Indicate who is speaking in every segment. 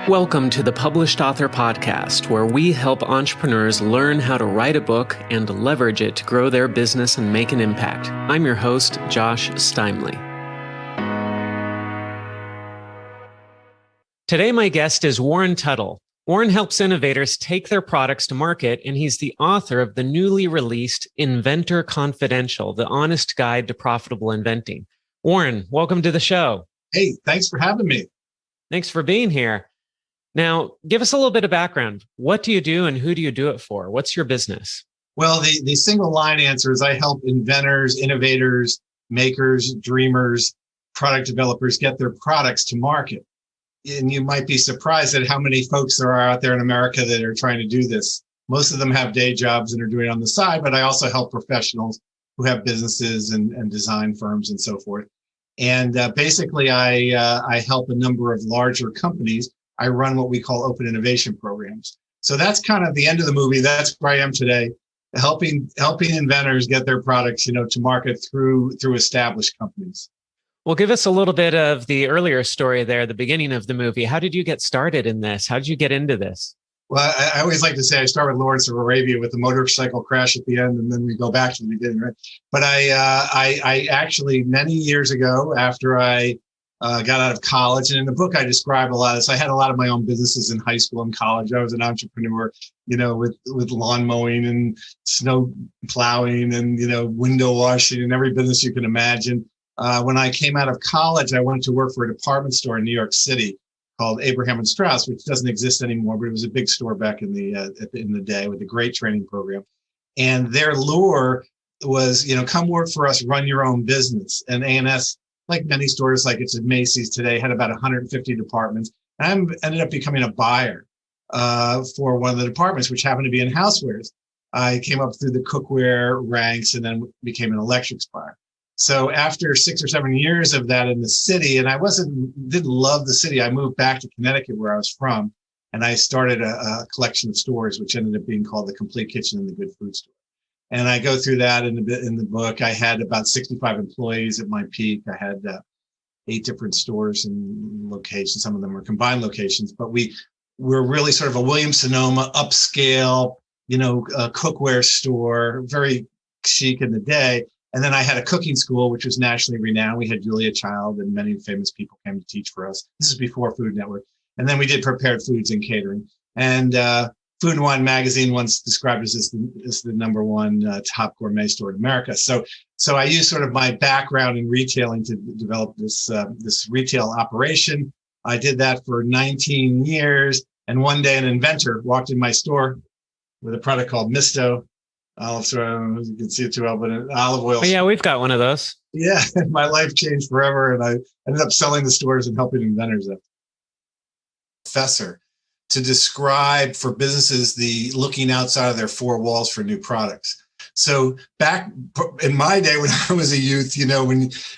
Speaker 1: Welcome to the Published Author Podcast, where we help entrepreneurs learn how to write a book and leverage it to grow their business and make an impact. I'm your host, Josh Steimle. Today, my guest is Warren Tuttle. Warren helps innovators take their products to market, and he's the author of the newly released Inventor Confidential, the honest guide to profitable inventing. Warren, welcome to the show.
Speaker 2: Hey, thanks for having me.
Speaker 1: Thanks for being here. Now, give us a little bit of background. What do you do and who do you do it for? What's your business?
Speaker 2: Well, the single line answer is I help inventors, innovators, makers, dreamers, product developers get their products to market. And you might be surprised at how many folks there are out there in America that are trying to do this. Most of them have day jobs and are doing it on the side, but I also help professionals who have businesses and design firms and so forth. And basically, I help a number of larger companies. I run what we call open innovation programs. So that's kind of the end of the movie. That's where I am today, helping inventors get their products, to market through established companies.
Speaker 1: Well, give us a little bit of the earlier story there, the beginning of the movie. How did you get started in this? How did you get into this?
Speaker 2: Well, I always like to say I start with Lawrence of Arabia with the motorcycle crash at the end, and then we go back to the beginning, right? But I actually, many years ago, after I got out of college, and in the book I describe a lot of this. I had a lot of my own businesses in high school and college. I was an entrepreneur, with lawn mowing and snow plowing and window washing and every business you can imagine. When I came out of college, I went to work for a department store in New York City called Abraham and Straus, which doesn't exist anymore, but it was a big store back in the day with a great training program. And their lure was, come work for us, run your own business. And A&S, like many stores, like it's at Macy's today, had about 150 departments. And I ended up becoming a buyer for one of the departments, which happened to be in housewares. I came up through the cookware ranks and then became an electrics buyer. So after 6 or 7 years of that in the city, and I didn't love the city, I moved back to Connecticut where I was from, and I started a collection of stores, which ended up being called the Complete Kitchen and the Good Food Store. And I go through that in the book. I had about 65 employees at my peak. I had 8 different stores and locations. Some of them were combined locations, but we're really sort of a Williams-Sonoma upscale, cookware store, very chic in the day. And then I had a cooking school, which was nationally renowned. We had Julia Child and many famous people came to teach for us. This is before Food Network. And then we did prepared foods and catering. And Food and Wine magazine once described us as the number one top gourmet store in America. So I used sort of my background in retailing to develop this retail operation. I did that for 19 years. And one day an inventor walked in my store with a product called Misto. Olive oil, you can see it too well, but an olive oil.
Speaker 1: Oh, yeah, we've got one of those.
Speaker 2: Yeah, my life changed forever. And I ended up selling the stores and helping inventors. Professor to describe for businesses the looking outside of their 4 walls for new products. So back in my day when I was a youth,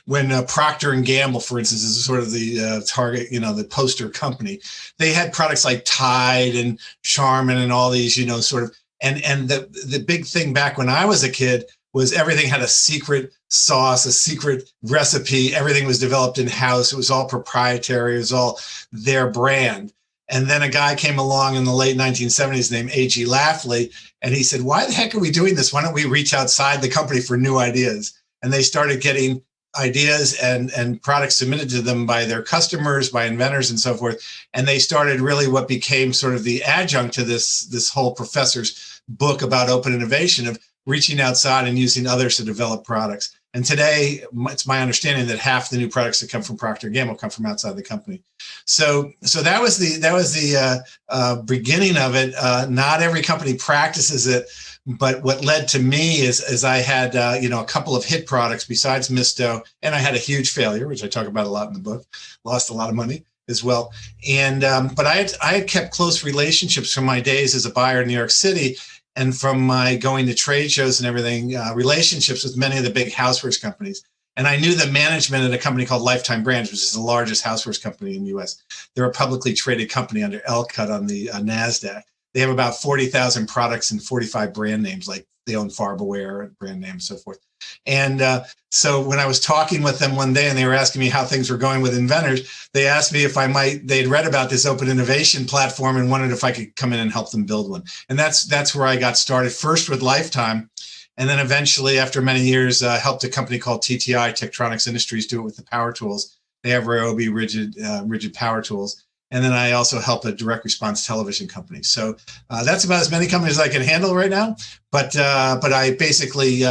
Speaker 2: when Procter and Gamble, for instance, is sort of the target, the poster company, they had products like Tide and Charmin and all these, sort of, and the big thing back when I was a kid was everything had a secret sauce, a secret recipe. Everything was developed in-house. It was all proprietary. It was all their brand. And then a guy came along in the late 1970s named A.G. Lafley, and he said, why the heck are we doing this? Why don't we reach outside the company for new ideas? And they started getting ideas and products submitted to them by their customers, by inventors and so forth. And they started really what became sort of the adjunct to this whole professor's book about open innovation of reaching outside and using others to develop products. And today, it's my understanding that half the new products that come from Procter & Gamble come from outside the company. So that was the beginning of it. Not every company practices it, but what led to me is I had a couple of hit products besides Misto, and I had a huge failure, which I talk about a lot in the book. Lost a lot of money as well, and but I had kept close relationships from my days as a buyer in New York City. And from my going to trade shows and everything, relationships with many of the big housewares companies. And I knew the management at a company called Lifetime Brands, which is the largest housewares company in the U.S. They're a publicly traded company under LCUT on the NASDAQ. they have about 40,000 products and 45 brand names, like they own Farberware and brand names, so forth. And so when I was talking with them one day and they were asking me how things were going with Inventors, they asked me if they'd read about this open innovation platform and wondered if I could come in and help them build one. And that's where I got started, first with Lifetime. And then eventually, after many years, helped a company called TTI, Tektronix Industries, do it with the power tools. They have Ryobi rigid power tools. And then I also help a direct response television company. So that's about as many companies as I can handle right now. But I basically,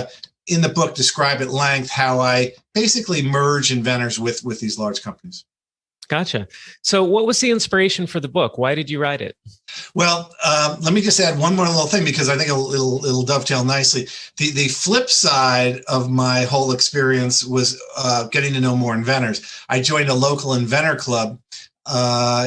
Speaker 2: in the book, describe at length how I basically merge Inventors with these large companies.
Speaker 1: Gotcha. So what was the inspiration for the book? Why did you write it?
Speaker 2: Well, let me just add one more little thing, because I think it'll dovetail nicely. The flip side of my whole experience was getting to know more inventors. I joined a local inventor club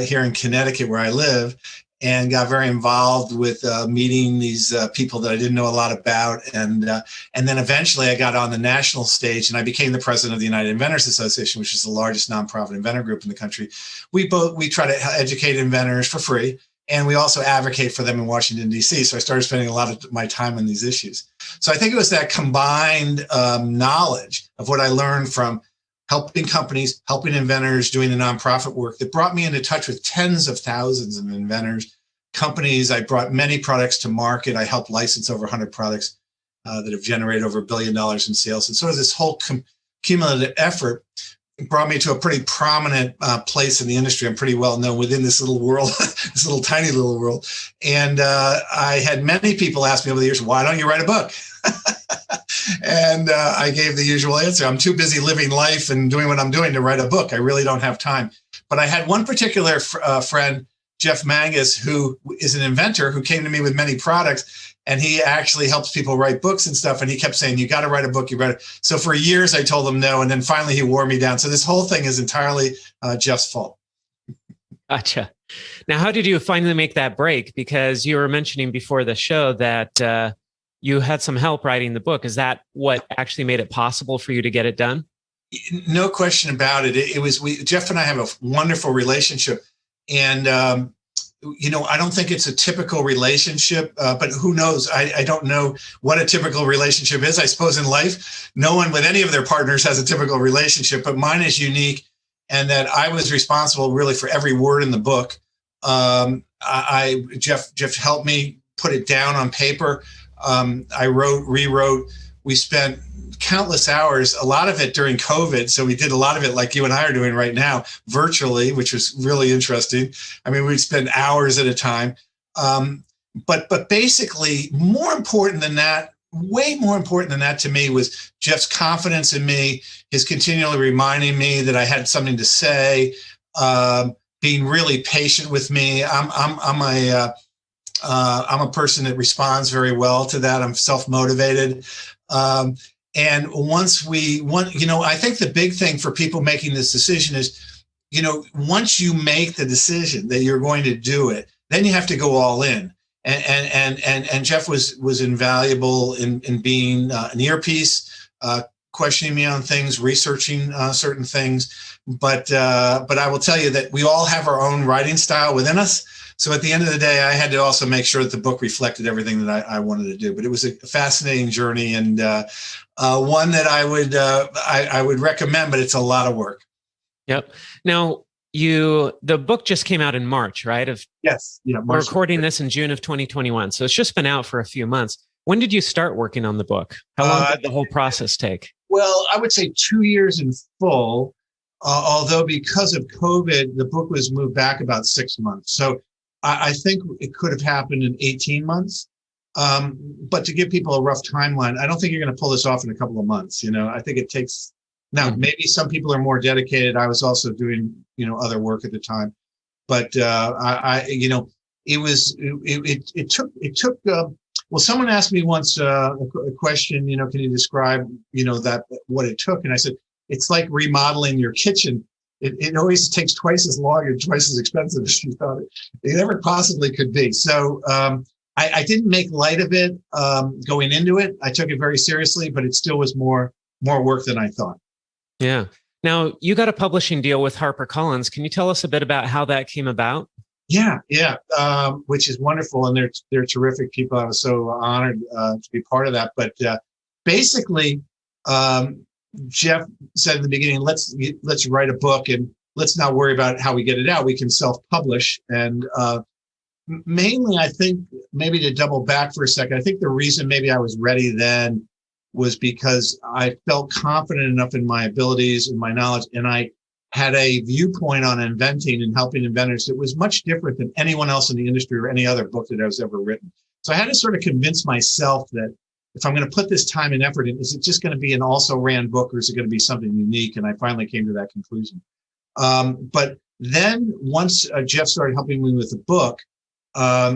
Speaker 2: here in Connecticut, where I live, and got very involved with meeting these people that I didn't know a lot about. And then eventually I got on the national stage and I became the president of the United Inventors Association, which is the largest nonprofit inventor group in the country. We try to educate inventors for free, and we also advocate for them in Washington, D.C. So I started spending a lot of my time on these issues. So I think it was that combined knowledge of what I learned from helping companies, helping inventors, doing the nonprofit work that brought me into touch with tens of thousands of inventors, companies. I brought many products to market. I helped license over 100 products that have generated over $1 billion in sales. And sort of this whole cumulative effort brought me to a pretty prominent place in the industry. I'm pretty well known within this little world, this little tiny little world. And I had many people ask me over the years, why don't you write a book? And I gave the usual answer. I'm too busy living life and doing what I'm doing to write a book. I really don't have time. But I had one particular friend, Jeff Mangus, who is an inventor, who came to me with many products, and he actually helps people write books and stuff. And he kept saying, you got to write a book, you write it. So for years, I told him no. And then finally he wore me down. So this whole thing is entirely Jeff's fault.
Speaker 1: Gotcha. Now, how did you finally make that break? Because you were mentioning before the show that you had some help writing the book. Is that what actually made it possible for you to get it done?
Speaker 2: No question about it. Jeff and I have a wonderful relationship. And, I don't think it's a typical relationship, but who knows? I don't know what a typical relationship is. I suppose in life, no one with any of their partners has a typical relationship, but mine is unique, and that I was responsible really for every word in the book. Jeff helped me put it down on paper. I rewrote. We spent countless hours, a lot of it during COVID. So we did a lot of it like you and I are doing right now, virtually, which was really interesting. I mean, we'd spend hours at a time. But basically, more important than that, way more important than that to me, was Jeff's confidence in me, his continually reminding me that I had something to say, being really patient with me. I'm a person that responds very well to that. I'm self-motivated. And I think the big thing for people making this decision is, once you make the decision that you're going to do it, then you have to go all in. And Jeff was invaluable in being an earpiece, questioning me on things, researching certain things. But I will tell you that we all have our own writing style within us. So at the end of the day, I had to also make sure that the book reflected everything that I wanted to do. But it was a fascinating journey, and one that I would recommend, but it's a lot of work.
Speaker 1: Yep. Now, the book just came out in March, right?
Speaker 2: Yes. Yeah.
Speaker 1: We're recording this in June of 2021. So it's just been out for a few months. When did you start working on the book? How long did the whole process take?
Speaker 2: Well, I would say 2 years in full, although because of COVID, the book was moved back about 6 months. So I think it could have happened in 18 months. But to give people a rough timeline, I don't think you're going to pull this off in a couple of months. I think it takes, now maybe some people are more dedicated. I was also doing, other work at the time, but it took, well, someone asked me once a question, can you describe, what it took? And I said, it's like remodeling your kitchen. It always takes twice as long and twice as expensive as you thought it ever possibly could be. So I didn't make light of it going into it. I took it very seriously, but it still was more work than I thought.
Speaker 1: Yeah. Now, you got a publishing deal with HarperCollins. Can you tell us a bit about how that came about?
Speaker 2: Yeah, which is wonderful, and they're terrific people. I was so honored to be part of that. But basically, Jeff said in the beginning, let's write a book and let's not worry about how we get it out. We can self-publish. And mainly, I think, maybe to double back for a second, I think the reason maybe I was ready then was because I felt confident enough in my abilities and my knowledge, and I had a viewpoint on inventing and helping inventors that was much different than anyone else in the industry or any other book that I was ever written. So I had to sort of convince myself that if I'm going to put this time and effort in, is it just going to be an also-ran book, or is it going to be something unique? And I finally came to that conclusion. But then once Jeff started helping me with the book,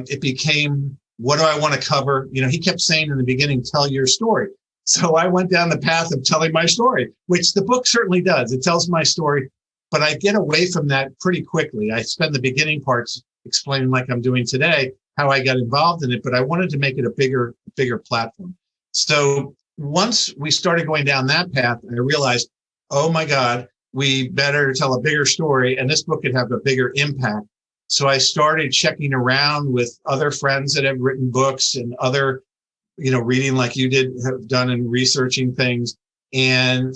Speaker 2: it became, what do I want to cover? He kept saying in the beginning, tell your story. So I went down the path of telling my story, which the book certainly does. It tells my story, but I get away from that pretty quickly. I spend the beginning parts explaining, like I'm doing today, how I got involved in it, but I wanted to make it a bigger platform. So once we started going down that path, I realized, oh my God, we better tell a bigger story, and this book could have a bigger impact. So I started checking around with other friends that have written books and other, reading like you have done and researching things, and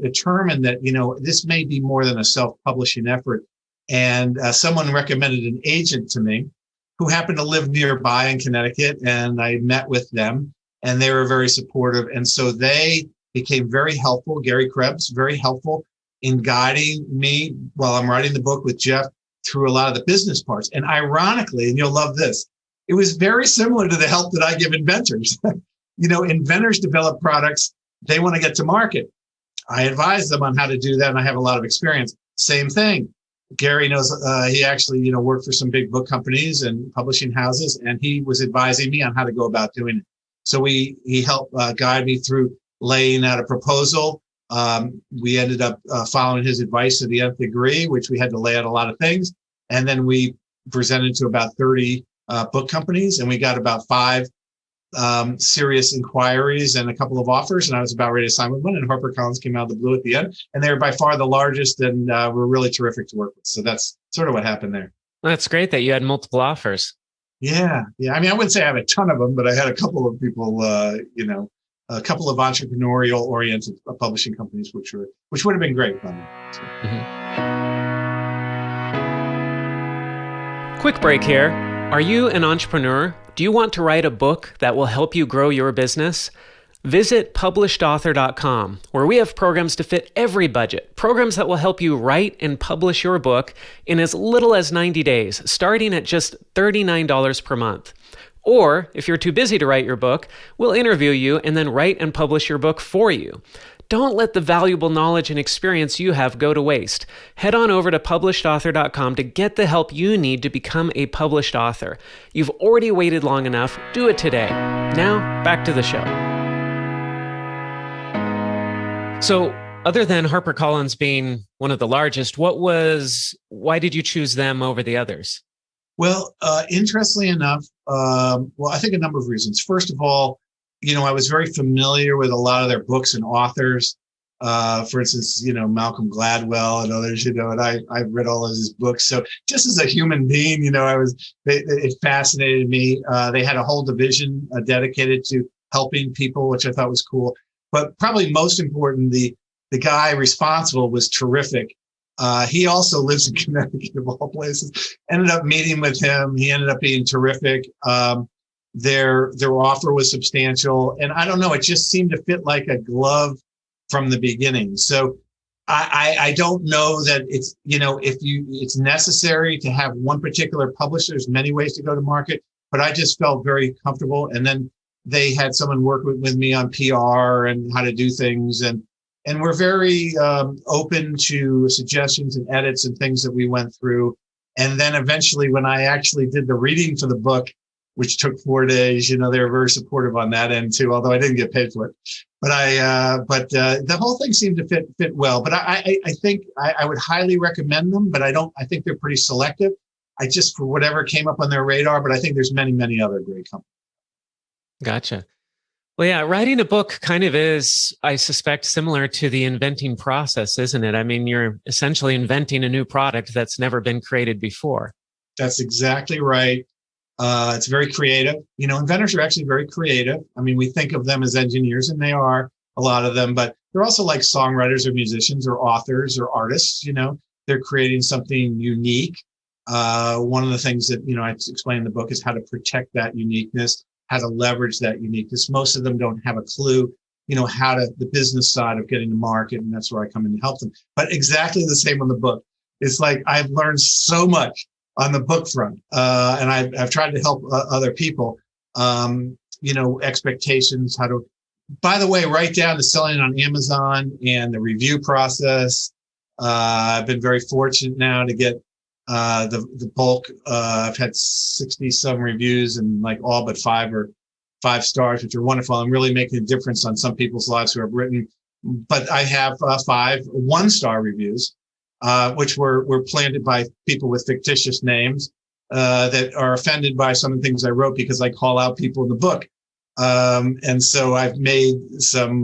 Speaker 2: determined that, this may be more than a self-publishing effort. And someone recommended an agent to me who happened to live nearby in Connecticut, and I met with them, and they were very supportive. And so they became very helpful. Gary Krebs, very helpful in guiding me while I'm writing the book with Jeff through a lot of the business parts. And ironically, and you'll love this, it was very similar to the help that I give inventors. Inventors develop products, they want to get to market. I advise them on how to do that, and I have a lot of experience. Same thing. Gary knows, he actually, worked for some big book companies and publishing houses, and he was advising me on how to go about doing it. So he helped guide me through laying out a proposal. We ended up following his advice to the nth degree, which we had to lay out a lot of things. And then we presented to about 30 book companies, and we got about 5 serious inquiries and a couple of offers. And I was about ready to sign with one, and HarperCollins came out of the blue at the end. And they were by far the largest, and were really terrific to work with. So that's sort of what happened there.
Speaker 1: That's great that you had multiple offers.
Speaker 2: Yeah. I mean, I wouldn't say I have a ton of them, but I had a couple of people, a couple of entrepreneurial oriented publishing companies, which would have been great. So.
Speaker 1: Quick break here. Are you an entrepreneur? Do you want to write a book that will help you grow your business? Visit PublishedAuthor.com, where we have programs to fit every budget, programs that will help you write and publish your book in as little as 90 days, starting at just $39 per month. Or, if you're too busy to write your book, we'll interview you and then write and publish your book for you. Don't let the valuable knowledge and experience you have go to waste. Head on over to PublishedAuthor.com to get the help you need to become a published author. You've already waited long enough. Do it today. Now, back to the show. So, other than HarperCollins being one of the largest, why did you choose them over the others?
Speaker 2: Well, interestingly enough, I think a number of reasons. First of all, I was very familiar with a lot of their books and authors. For instance, Malcolm Gladwell and others, and I've read all of his books. So just as a human being, it fascinated me. They had a whole division dedicated to helping people, which I thought was cool. But probably most important, the guy responsible was terrific. He also lives in Connecticut, of all places. Ended up meeting with him. He ended up being terrific. Their offer was substantial, and I don't know, it just seemed to fit like a glove from the beginning. So I don't know that it's it's necessary to have one particular publisher. There's many ways to go to market, but I just felt very comfortable. And then they had someone work with me on PR and how to do things, and we're very open to suggestions and edits and things that we went through. And then eventually, when I actually did the reading for the book, which took 4 days, they were very supportive on that end too, although I didn't get paid for it. But the whole thing seemed to fit well. But I think I would highly recommend them, but I think they're pretty selective. I just, for whatever came up on their radar, but I think there's many, many other great companies.
Speaker 1: Gotcha. Well, yeah, writing a book kind of is, I suspect, similar to the inventing process, isn't it? I mean, you're essentially inventing a new product that's never been created before.
Speaker 2: That's exactly right. It's very creative. Inventors are actually very creative. I mean, we think of them as engineers, and they are, a lot of them, but they're also like songwriters or musicians or authors or artists. They're creating something unique. One of the things that, I explain in the book is how to protect that uniqueness, how to leverage that uniqueness. Most of them don't have a clue, the business side of getting to market, and that's where I come in to help them. But exactly the same on the book. It's like I've learned so much on the book front, and I've tried to help other people, expectations, how to, by the way, right down to selling it on Amazon and the review process. I've been very fortunate now to get the bulk. I've had 60 some reviews, and like all but 5 stars, which are wonderful. I'm really making a difference on some people's lives who have written. But I have 5 1-star reviews, which were planted by people with fictitious names that are offended by some of the things I wrote because I call out people in the book. And so I've made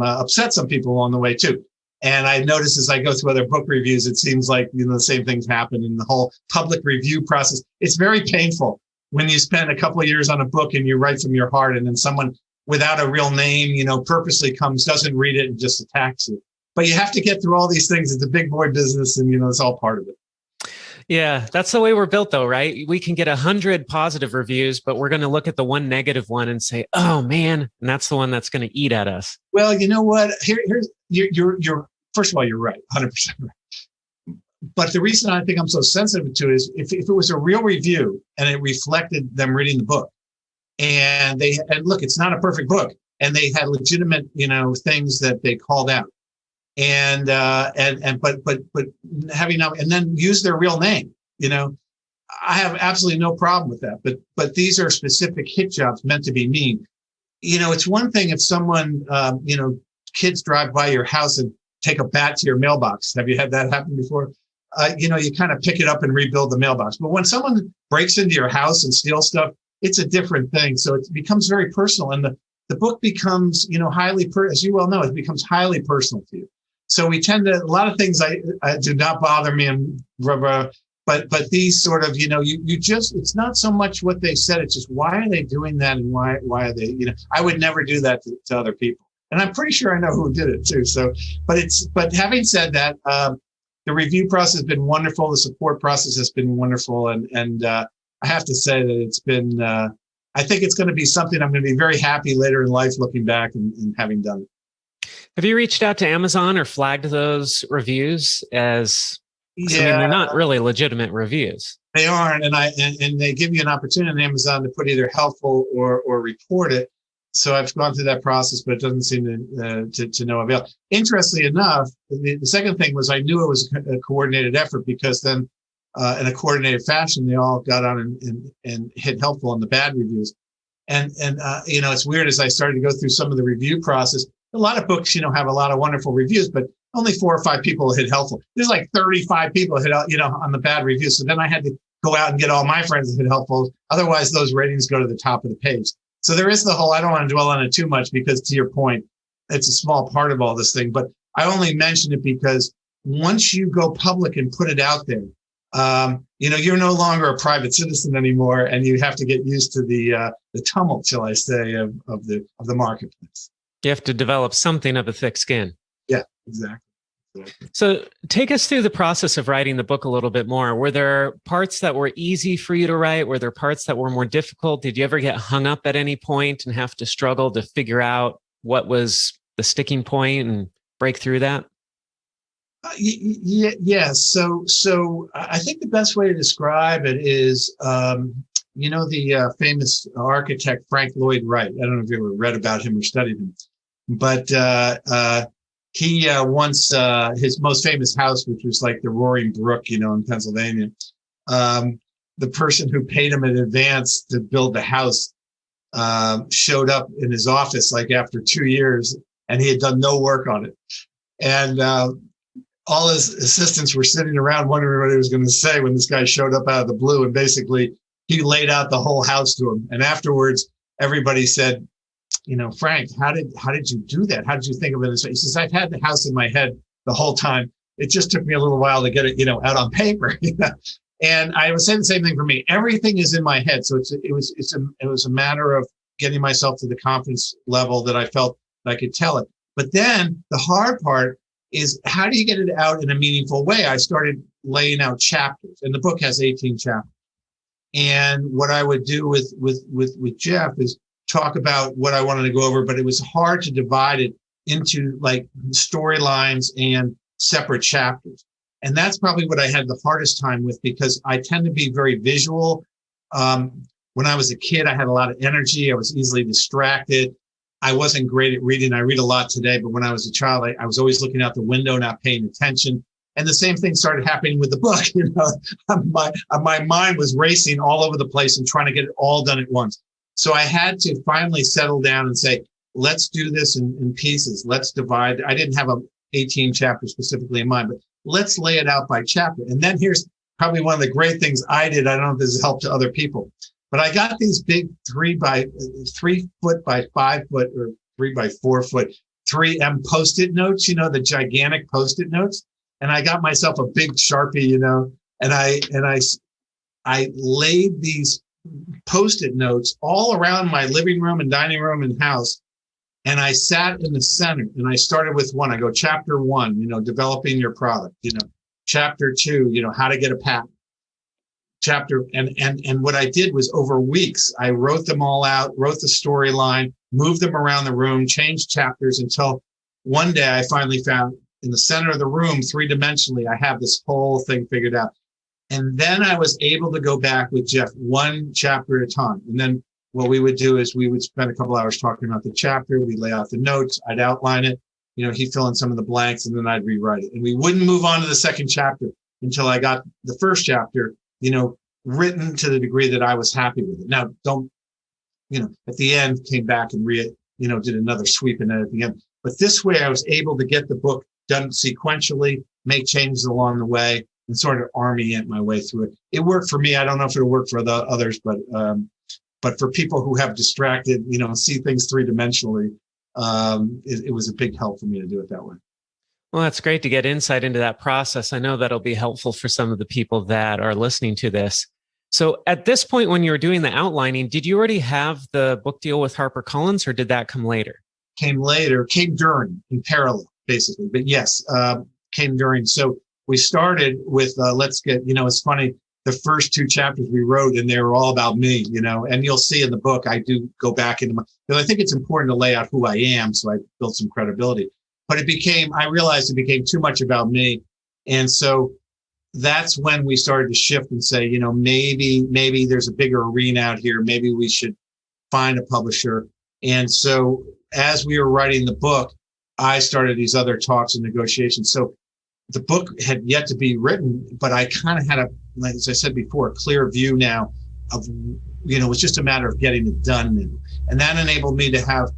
Speaker 2: upset some people along the way too. And I notice as I go through other book reviews, it seems like, the same things happen in the whole public review process. It's very painful when you spend a couple of years on a book and you write from your heart, and then someone without a real name, purposely doesn't read it and just attacks you. But you have to get through all these things. It's a big boy business, and, it's all part of it.
Speaker 1: Yeah, that's the way we're built, though, right? We can get 100 positive reviews, but we're going to look at the one negative one and say, "Oh man," and that's the one that's going to eat at us.
Speaker 2: Well, you know what? You're first of all, you're right, 100% right. But the reason I think I'm so sensitive to it is if it was a real review and it reflected them reading the book, and look, it's not a perfect book, and they had legitimate, things that they called out. But having and then use their real name, I have absolutely no problem with that. But these are specific hit jobs meant to be mean. It's one thing if someone, kids drive by your house and take a bat to your mailbox. Have you had that happen before? You kind of pick it up and rebuild the mailbox. But when someone breaks into your house and steals stuff, it's a different thing. So it becomes very personal, and the book becomes, highly, as you well know, it becomes highly personal to you. So we tend to, a lot of things I do not bother me, and but these sort of, you just, it's not so much what they said, it's just why are they doing that, and why are they, I would never do that to other people. And I'm pretty sure I know who did it too. So, but having said that, the review process has been wonderful. The support process has been wonderful. And I have to say that it's been, I think it's going to be something I'm going to be very happy later in life looking back and having done it.
Speaker 1: Have you reached out to Amazon or flagged those reviews as,
Speaker 2: yeah,
Speaker 1: I mean, they're not really legitimate reviews.
Speaker 2: They aren't. And they give you an opportunity on Amazon to put either helpful or report it. So I've gone through that process, but it doesn't seem to no avail. Interestingly enough, the second thing was I knew it was a coordinated effort, because then in a coordinated fashion, they all got on and hit helpful on the bad reviews. And it's weird, as I started to go through some of the review process, a lot of books, have a lot of wonderful reviews, but only 4 or 5 people hit helpful. There's like 35 people hit, on the bad reviews. So then I had to go out and get all my friends to hit helpful. Otherwise, those ratings go to the top of the page. So there is the whole, I don't want to dwell on it too much, because to your point, it's a small part of all this thing. But I only mention it because once you go public and put it out there, you're no longer a private citizen anymore, and you have to get used to the tumult, shall I say, of the marketplace.
Speaker 1: You have to develop something of a thick skin.
Speaker 2: Yeah, exactly.
Speaker 1: So take us through the process of writing the book a little bit more. Were there parts that were easy for you to write? Were there parts that were more difficult? Did you ever get hung up at any point and have to struggle to figure out what was the sticking point and break through that?
Speaker 2: Yes. So I think the best way to describe it is, the famous architect Frank Lloyd Wright. I don't know if you ever read about him or studied him, but he once, his most famous house, which was like the Roaring Brook, in Pennsylvania, the person who paid him in advance to build the house showed up in his office like after 2 years, and he had done no work on it. And all his assistants were sitting around wondering what he was going to say when this guy showed up out of the blue. And basically, he laid out the whole house to him. And afterwards, everybody said, Frank, how did you do that? How did you think of it? He says, I've had the house in my head the whole time. It just took me a little while to get it, out on paper. And I was saying the same thing for me. Everything is in my head. So it was a matter of getting myself to the confidence level that I felt that I could tell it. But then the hard part is, how do you get it out in a meaningful way? I started laying out chapters, and the book has 18 chapters. And what I would do with Jeff is talk about what I wanted to go over, but it was hard to divide it into like storylines and separate chapters. And that's probably what I had the hardest time with, because I tend to be very visual. When I was a kid, I had a lot of energy. I was easily distracted. I wasn't great at reading. I read a lot today, but when I was a child, I was always looking out the window, not paying attention. And the same thing started happening with the book. You know, my mind was racing all over the place and trying to get it all done at once. So I had to finally settle down and say, let's do this in pieces. Let's divide. I didn't have 18 chapters specifically in mind, but let's lay it out by chapter. And then here's probably one of the great things I did. I don't know if this has helped to other people, but I got these big 3 foot by 5 foot or 3 by 4 foot 3M Post-it notes, you know, the gigantic Post-it notes. And I got myself a big Sharpie, you know, and I laid these Post-it notes all around my living room and dining room and house. And I sat in the center, and I started with one. I go, chapter 1, you know, developing your product, you know, chapter 2, you know, how to get a patent. And what I did was, over weeks, I wrote them all out, wrote the storyline, moved them around the room, changed chapters, until one day I finally found, in the center of the room, 3-dimensionally, I have this whole thing figured out. And then I was able to go back with Jeff one chapter at a time. And then what we would do is we would spend a couple hours talking about the chapter. We'd lay out the notes. I'd outline it. You know, he'd fill in some of the blanks, and then I'd rewrite it. And we wouldn't move on to the second chapter until I got the first chapter, you know, written to the degree that I was happy with it. Now, at the end, came back and did another sweep in it at the end. But this way, I was able to get the book done sequentially, make changes along the way, and sort of army my way through it. It worked for me. I don't know if it'll work for the others, but for people who have distracted, you know, see things 3-dimensionally, it was a big help for me to do it that way.
Speaker 1: Well, that's great to get insight into that process. I know that'll be helpful for some of the people that are listening to this. So at this point, when you were doing the outlining, did you already have the book deal with HarperCollins, or did that come later?
Speaker 2: Came during, in parallel, basically. But yes, came during. So we started with, it's funny, the first 2 chapters we wrote, and they were all about me, you know, and you'll see in the book, I do go back into because I think it's important to lay out who I am. So I built some credibility, but I realized it became too much about me. And so that's when we started to shift and say, you know, maybe there's a bigger arena out here. Maybe we should find a publisher. And so as we were writing the book, I started these other talks and negotiations. So the book had yet to be written, but I kind of had as I said before, a clear view now of, you know, it was just a matter of getting it done now. And that enabled me to have,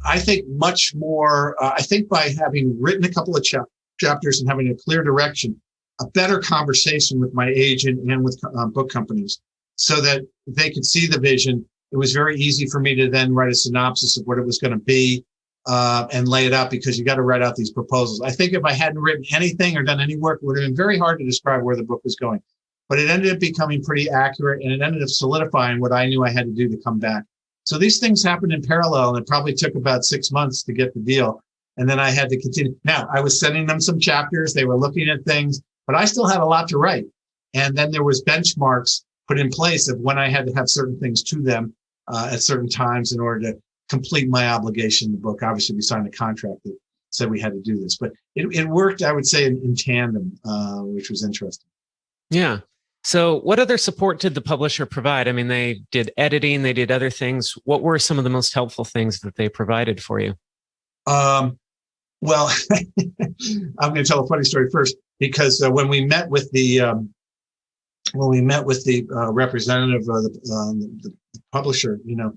Speaker 2: I think, much more, I think by having written a couple of chapters and having a clear direction, a better conversation with my agent and with book companies so that they could see the vision. It was very easy for me to then write a synopsis of what it was going to be and lay it out, because you got to write out these proposals. I think if I hadn't written anything or done any work, it would have been very hard to describe where the book was going. But it ended up becoming pretty accurate, and it ended up solidifying what I knew I had to do to come back. So these things happened in parallel, and it probably took about 6 months to get the deal. And then I had to continue. Now, I was sending them some chapters. They were looking at things, but I still had a lot to write. And then there was benchmarks put in place of when I had to have certain things to them at certain times in order to complete my obligation in the book. Obviously, we signed a contract that said we had to do this, but it worked, I would say, in tandem, which was interesting.
Speaker 1: Yeah. So what other support did the publisher provide? I mean, they did editing, they did other things. What were some of the most helpful things that they provided for you?
Speaker 2: Well, I'm going to tell a funny story first, because when we met with the representative of the publisher, you know,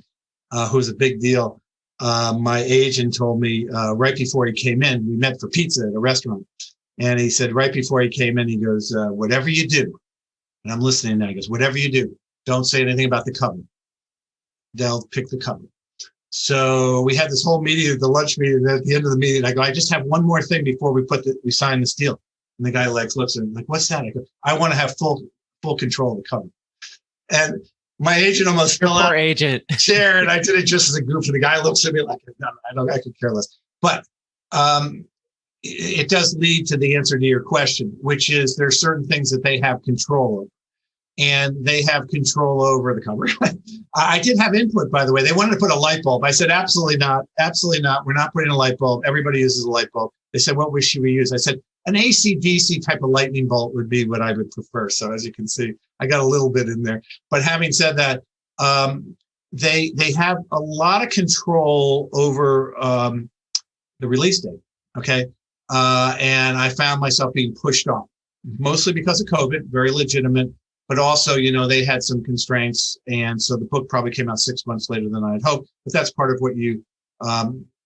Speaker 2: who's a big deal, my agent told me right before he came in, we met for pizza at a restaurant, and he said right before he came in, he goes, "Whatever you do," and I'm listening now. He goes, "Whatever you do, don't say anything about the cover. They'll pick the cover." So we had this whole meeting, the lunch meeting. And at the end of the meeting, I go, "I just have one more thing before we sign this deal." And the guy looks at me like, "What's that?" I go, "I want to have full full control of the cover. And my agent almost fell out of the chair, and I did it just as a goof. And the guy looks at me like, no, I could care less. But it does lead to the answer to your question, which is there's certain things that they have control over. And they have control over the cover. I did have input, by the way. They wanted to put a light bulb. I said, absolutely not. Absolutely not. We're not putting a light bulb. Everybody uses a light bulb. They said, what should we use? I said, an AC/DC type of lightning bolt would be what I would prefer. So as you can see, I got a little bit in there. But having said that, they have a lot of control over the release date. Okay. And I found myself being pushed off, mostly because of COVID, very legitimate. But also, they had some constraints. And so the book probably came out 6 months later than I had hoped. But that's part of what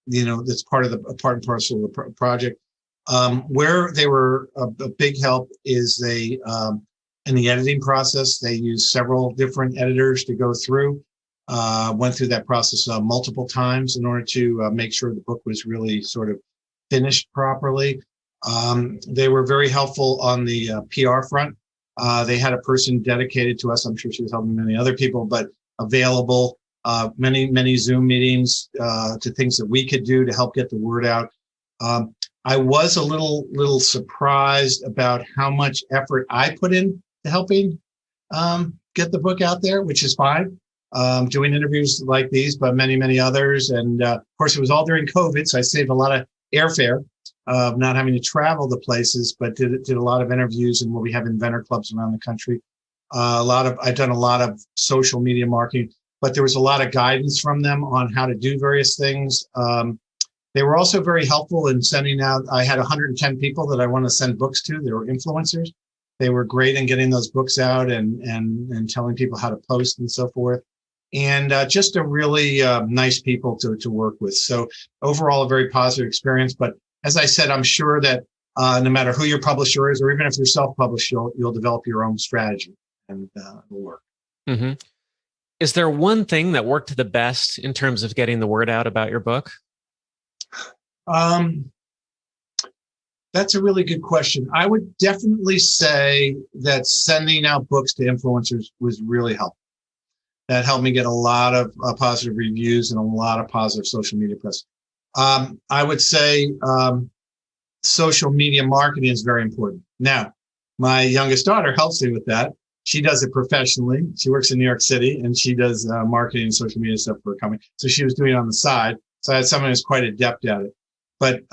Speaker 2: that's part and parcel of the project. Where they were a big help is in the editing process, they used several different editors to go through, went through that process multiple times in order to make sure the book was really sort of finished properly. They were very helpful on the PR front. They had a person dedicated to us. I'm sure she was helping many other people, but available, many Zoom meetings to things that we could do to help get the word out. I was a little surprised about how much effort I put in to helping get the book out there, which is fine. Doing interviews like these, but many others. And of course, it was all during COVID, so I saved a lot of airfare. Not having to travel to places, but did a lot of interviews and where we have inventor clubs around the country. I've done a lot of social media marketing, but there was a lot of guidance from them on how to do various things. They were also very helpful in sending out. I had 110 people that I want to send books to. They were influencers. They were great in getting those books out and telling people how to post and so forth. And just a really nice people to work with. So overall, a very positive experience. But as I said, I'm sure that no matter who your publisher is, or even if you're self-published, you'll develop your own strategy, and it'll work.
Speaker 1: Mm-hmm. Is there one thing that worked the best in terms of getting the word out about your book?
Speaker 2: That's a really good question. I would definitely say that sending out books to influencers was really helpful. That helped me get a lot of positive reviews and a lot of positive social media press. I would say social media marketing is very important. Now, my youngest daughter helps me with that. She does it professionally. She works in New York City, and she does marketing and social media stuff for a company. So she was doing it on the side. So I had someone who's quite adept at it. But,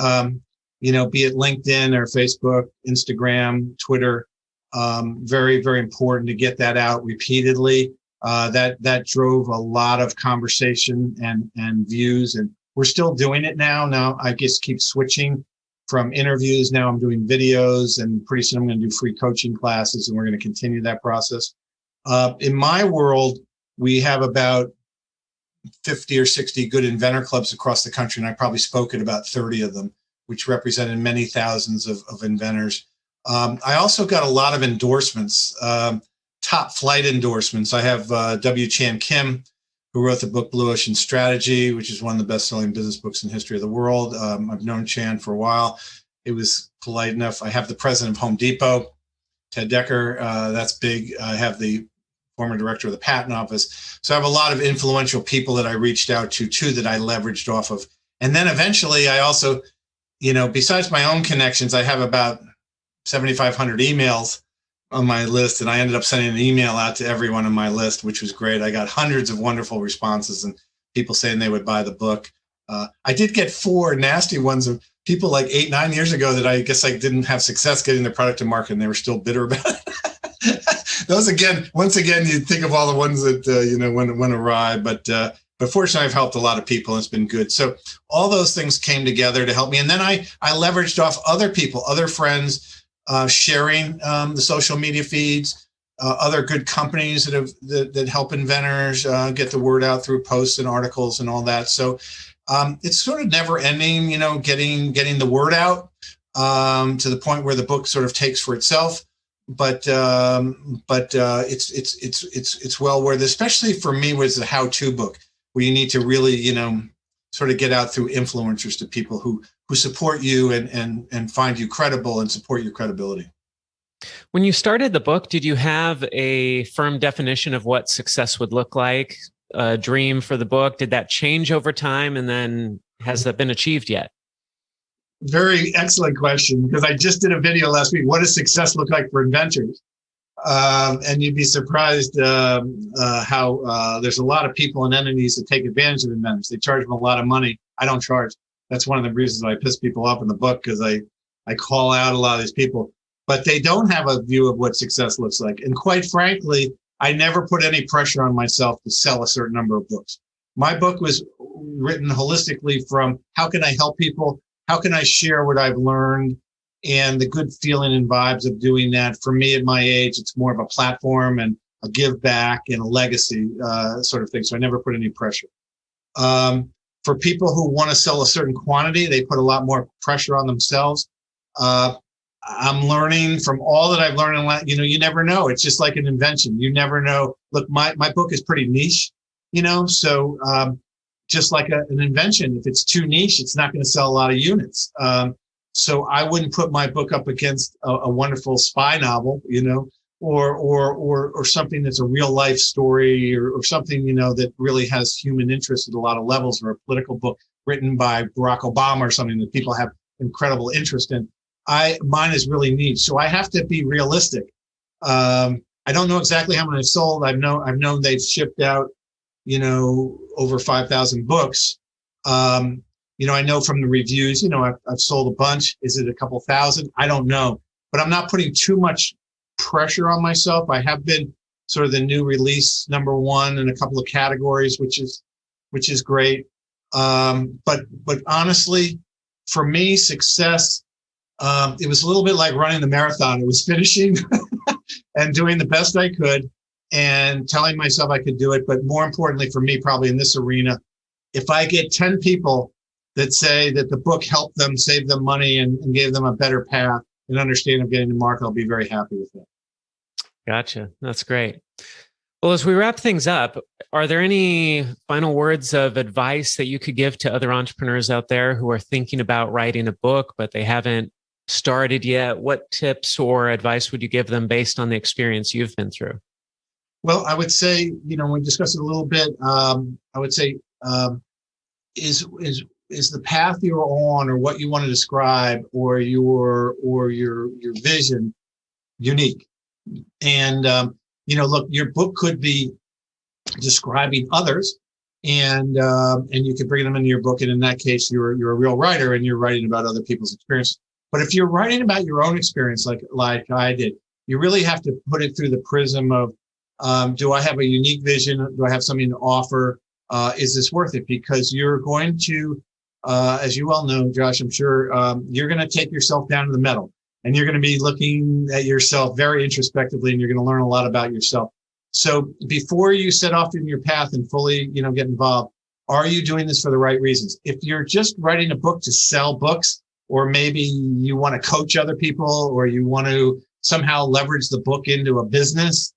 Speaker 2: be it LinkedIn or Facebook, Instagram, Twitter, very, very important to get that out repeatedly. That drove a lot of conversation and views, and we're still doing it now. Now I just keep switching from interviews. Now I'm doing videos, and pretty soon I'm going to do free coaching classes, and we're going to continue that process. In my world, we have about 50 or 60 good inventor clubs across the country, and I probably spoke at about 30 of them, which represented many thousands of inventors. I also got a lot of endorsements, top flight endorsements. I have W. Chan Kim, who wrote the book Blue Ocean Strategy, which is one of the best-selling business books in the history of the world. I've known Chan for a while. It was polite enough. I have the president of Home Depot, Ted Decker. That's big. I have the former director of the patent office. So I have a lot of influential people that I reached out to, too, that I leveraged off of. And then eventually I also, besides my own connections, I have about 7,500 emails on my list, and I ended up sending an email out to everyone on my list, which was great. I got hundreds of wonderful responses and people saying they would buy the book. I did get 4 nasty ones of people like 8-9 years ago that I guess I didn't have success getting their product to market, and they were still bitter about it. Those once again, you think of all the ones that went awry, but fortunately, I've helped a lot of people, and it's been good. So all those things came together to help me, and then I leveraged off other people, other friends. Sharing the social media feeds, other good companies that help inventors get the word out through posts and articles and all that. So it's sort of never ending, getting the word out to the point where the book sort of takes for itself. But it's well worth it, especially for me, was a how-to book where you need to really, sort of get out through influencers to people who support you and find you credible and support your credibility.
Speaker 1: When you started the book, did you have a firm definition of what success would look like, a dream for the book? Did that change over time? And then has that been achieved yet?
Speaker 2: Very excellent question, because I just did a video last week. What does success look like for inventors? And you'd be surprised how there's a lot of people and entities that take advantage of inventors. They charge them a lot of money. I don't charge. That's one of the reasons I piss people off in the book, because I call out a lot of these people. But they don't have a view of what success looks like. And quite frankly, I never put any pressure on myself to sell a certain number of books. My book was written holistically from how can I help people? How can I share what I've learned? And the good feeling and vibes of doing that. For me at my age, it's more of a platform and a give back and a legacy sort of thing. So I never put any pressure. For people who want to sell a certain quantity, they put a lot more pressure on themselves. I'm learning from all that I've learned. You never know. It's just like an invention. You never know. Look, my book is pretty niche, so just like an invention, if it's too niche, it's not going to sell a lot of units. So I wouldn't put my book up against a wonderful spy novel, or something that's a real life story, or something, that really has human interest at a lot of levels, or a political book written by Barack Obama or something that people have incredible interest in. Mine is really niche, so I have to be realistic. I don't know exactly how many I've sold. I've known they've shipped out, over 5,000 books. I know from the reviews, I've sold a bunch. Is it a couple thousand? I don't know, but I'm not putting too much pressure on myself. I have been sort of the new release #1 in a couple of categories, which is great. But honestly, for me, success, it was a little bit like running the marathon. It was finishing and doing the best I could and telling myself I could do it. But more importantly for me, probably in this arena, if I get 10 people that say that the book helped them save them money and gave them a better path and understanding of getting to market, I'll be very happy with that.
Speaker 1: Gotcha. That's great. Well, as we wrap things up, are there any final words of advice that you could give to other entrepreneurs out there who are thinking about writing a book, but they haven't started yet? What tips or advice would you give them based on the experience you've been through?
Speaker 2: Well, I would say, we discussed it a little bit. I would say, is the path you're on, or what you want to describe, or your vision unique? And look, your book could be describing others, and you could bring them into your book, and in that case, you're a real writer, and you're writing about other people's experiences. But if you're writing about your own experience, like I did, you really have to put it through the prism of, do I have a unique vision? Do I have something to offer? Is this worth it? Because you're going to, as you well know, Josh, I'm sure, you're going to take yourself down to the metal, and you're going to be looking at yourself very introspectively, and you're going to learn a lot about yourself. So before you set off in your path and fully, get involved, are you doing this for the right reasons? If you're just writing a book to sell books, or maybe you want to coach other people, or you want to somehow leverage the book into a business,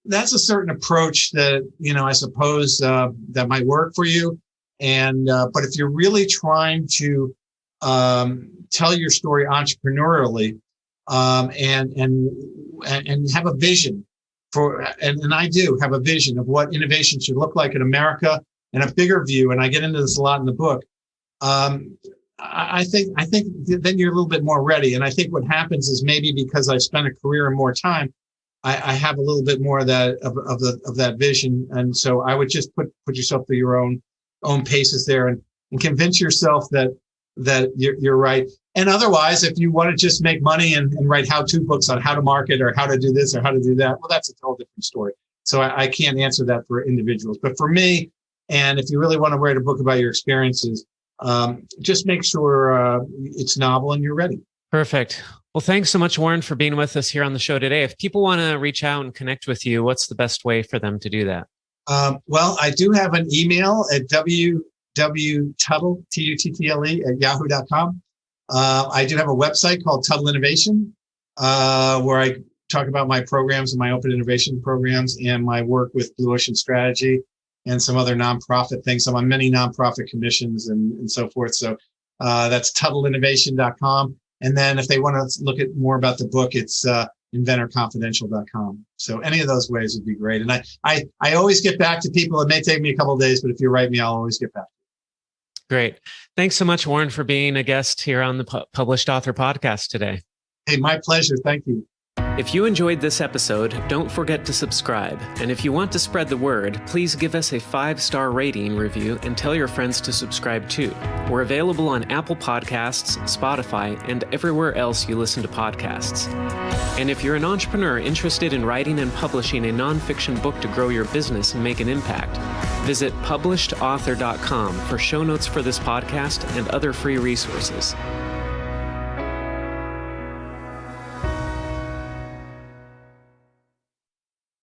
Speaker 2: that's a certain approach that, I suppose that might work for you. And but if you're really trying to tell your story entrepreneurially, and have a vision for, and I do have a vision of what innovation should look like in America, and a bigger view, and I get into this a lot in the book. I think then you're a little bit more ready. And I think what happens is, maybe because I've spent a career and more time, I have a little bit more of that of that vision. And so I would just put yourself through your own paces there, and convince yourself that you're right. And otherwise, if you want to just make money and write how-to books on how to market, or how to do this or how to do that, well, that's a whole different story. So I can't answer that for individuals. But for me, and if you really want to write a book about your experiences, just make sure it's novel and you're ready. Perfect. Well, thanks so much, Warren, for being with us here on the show today. If people want to reach out and connect with you, what's the best way for them to do that? Well, I do have an email at www.tuttle, Tuttle, at yahoo.com. I do have a website called Tuttle Innovation, where I talk about my programs and my open innovation programs, and my work with Blue Ocean Strategy and some other nonprofit things. I'm on many nonprofit commissions and so forth. So that's tuttleinnovation.com. And then if they want to look at more about the book, it's inventorconfidential.com. So any of those ways would be great. And I always get back to people. It may take me a couple of days, but if you write me, I'll always get back.
Speaker 1: Great. Thanks so much, Warren, for being a guest here on the Published Author Podcast today.
Speaker 2: Hey, my pleasure. Thank you.
Speaker 1: If you enjoyed this episode, don't forget to subscribe. And if you want to spread the word, please give us a 5-star rating review and tell your friends to subscribe too. We're available on Apple Podcasts, Spotify, and everywhere else you listen to podcasts. And if you're an entrepreneur interested in writing and publishing a nonfiction book to grow your business and make an impact, visit publishedauthor.com for show notes for this podcast and other free resources.